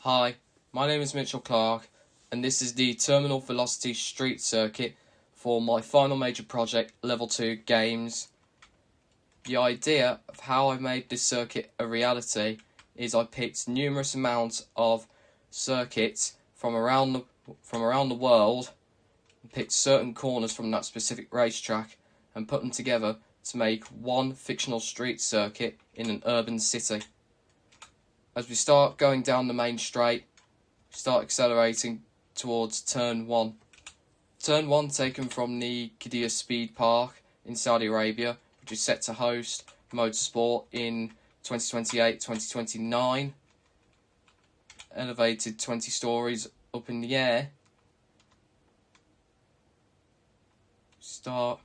Hi, my name is Mitchell Clark, and this is the Terminal Velocity Street Circuit for my final major project, Level 2 Games. The idea of how I made this circuit a reality is I picked numerous amounts of circuits from around the world, and picked certain corners from that specific racetrack, and put them together to make one fictional street circuit in an urban city. As we start going down the main straight, we start accelerating towards turn 1. Turn 1 taken from the Qiddiya Speed Park in Saudi Arabia, which is set to host motorsport in 2028-2029. Elevated 20 stories up in the air. Start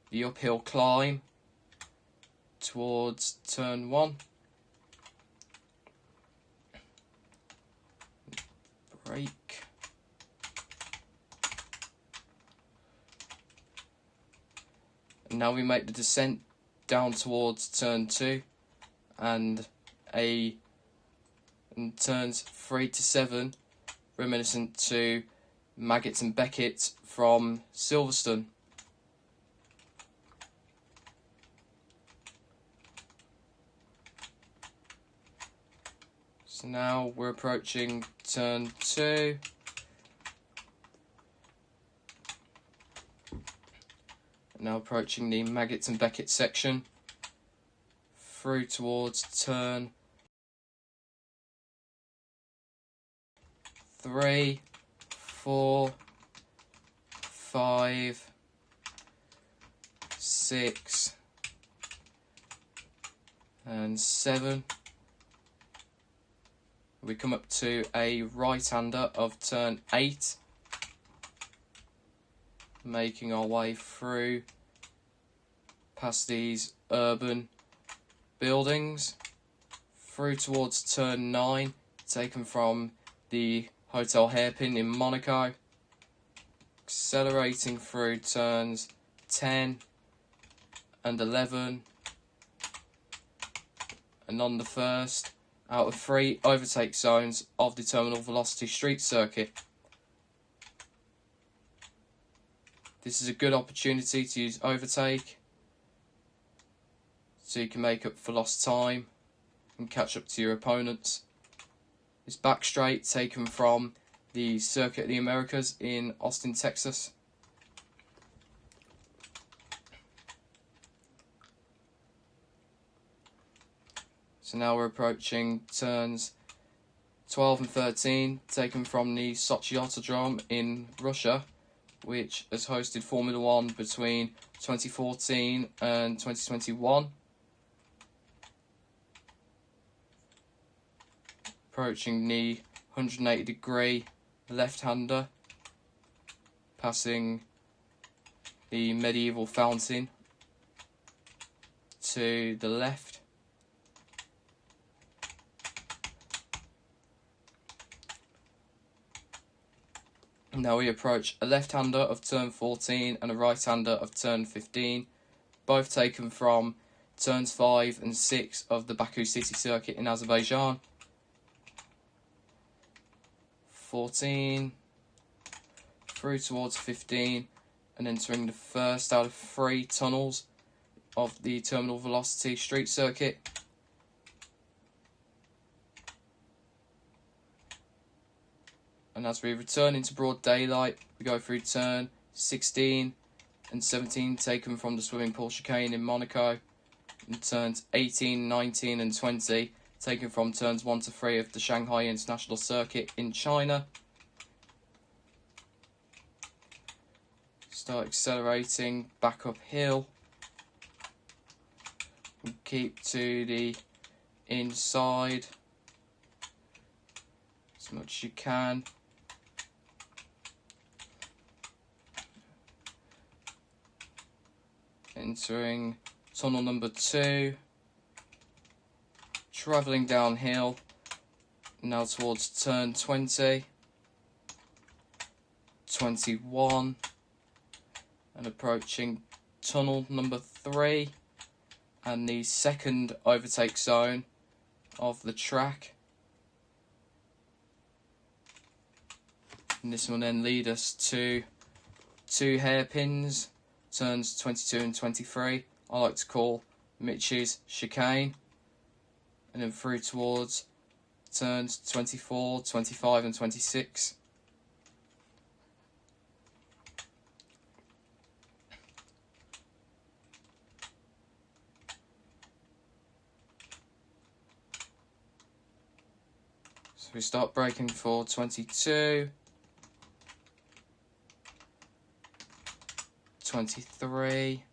the uphill climb towards turn 1. Brake. And now we make the descent down towards turn 2 and turns 3 to 7, reminiscent to Maggots and Becketts from Silverstone. So now we're approaching turn 2. Now approaching the Maggots and Becketts section. Through towards turn 3, 4, 5, 6, and 7. We come up to a right-hander of turn 8, making our way through past these urban buildings, through towards turn 9, taken from the Hotel Hairpin in Monaco, accelerating through turns 10 and 11, and on the first out of 3 overtake zones of the Terminal Velocity Street Circuit. This is a good opportunity to use overtake so you can make up for lost time and catch up to your opponents. This Backstraight taken from the Circuit of the Americas in Austin, Texas. So now we're approaching turns 12 and 13, taken from the Sochi Autodrom in Russia, which has hosted Formula 1 between 2014 and 2021. Approaching the 180-degree left-hander, passing the medieval fountain to the left. Now we approach a left-hander of turn 14 and a right-hander of turn 15, both taken from turns 5 and 6 of the Baku city circuit in Azerbaijan. 14, through towards 15, and entering the first out of 3 tunnels of the Terminal Velocity Street Circuit. And as we return into broad daylight, we go through turn 16 and 17, taken from the swimming pool chicane in Monaco, and turns 18, 19 and 20, taken from turns 1 to 3 of the Shanghai International Circuit in China. Start accelerating back uphill, and keep to the inside as much as you can. Entering tunnel number 2, travelling downhill, now towards turn 20, 21, and approaching tunnel number 3 and the second overtake zone of the track. And this will then lead us to 2 hairpins, turns 22 and 23. I like to call Mitch's chicane. And then through towards turns 24, 25 and 26. So we start braking for 22, 23,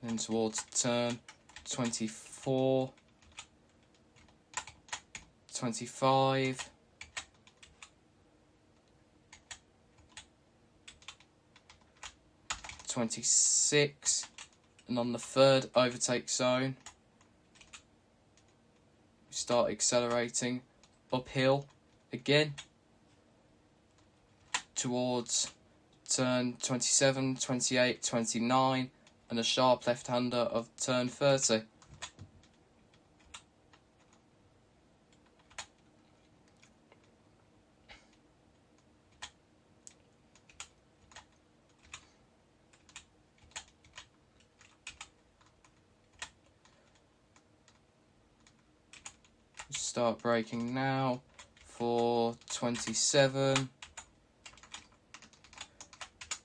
then towards turn 24, 25, 26, and on the third overtake zone we start accelerating uphill again towards turn 27, 28, 29 and a sharp left-hander of turn 30. Start braking now for 27,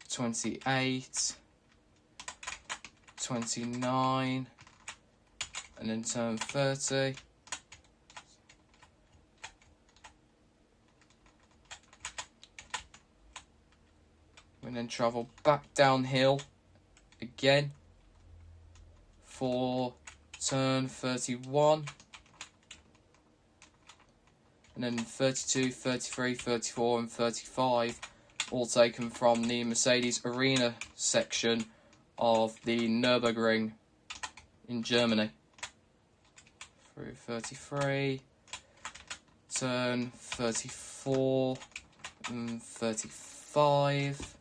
28, 29 and then turn 30. We then travel back downhill again for turn 31. And then 32, 33, 34 and 35, all taken from the Mercedes Arena section of the Nürburgring in Germany. Through 33, turn 34 and 35.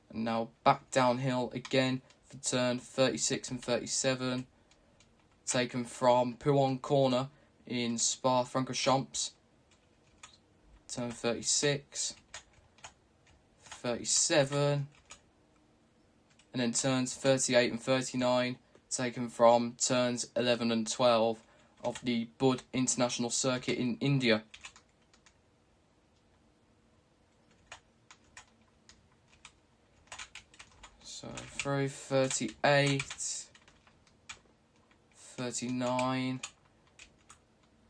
And now back downhill again for turn 36 and 37, taken from Pouhon Corner in Spa-Francorchamps. Turn 36, 37, and then turns 38 and 39, taken from turns 11 and 12 of the Bud International Circuit in India. So through 38, 39,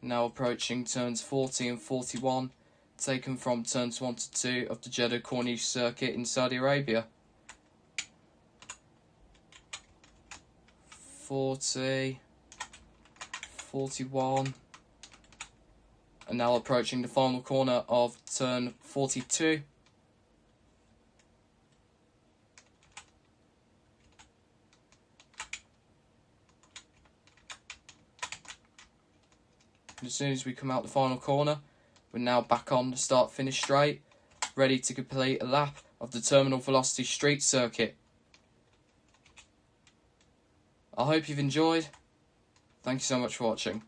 now approaching turns 40 and 41, taken from turns 1 to 2 of the Jeddah Corniche Circuit in Saudi Arabia. 40, 41, and now approaching the final corner of turn 42. As soon as we come out the final corner, we're now back on the start-finish straight, ready to complete a lap of the Terminal Velocity Street Circuit. I hope you've enjoyed. Thank you so much for watching.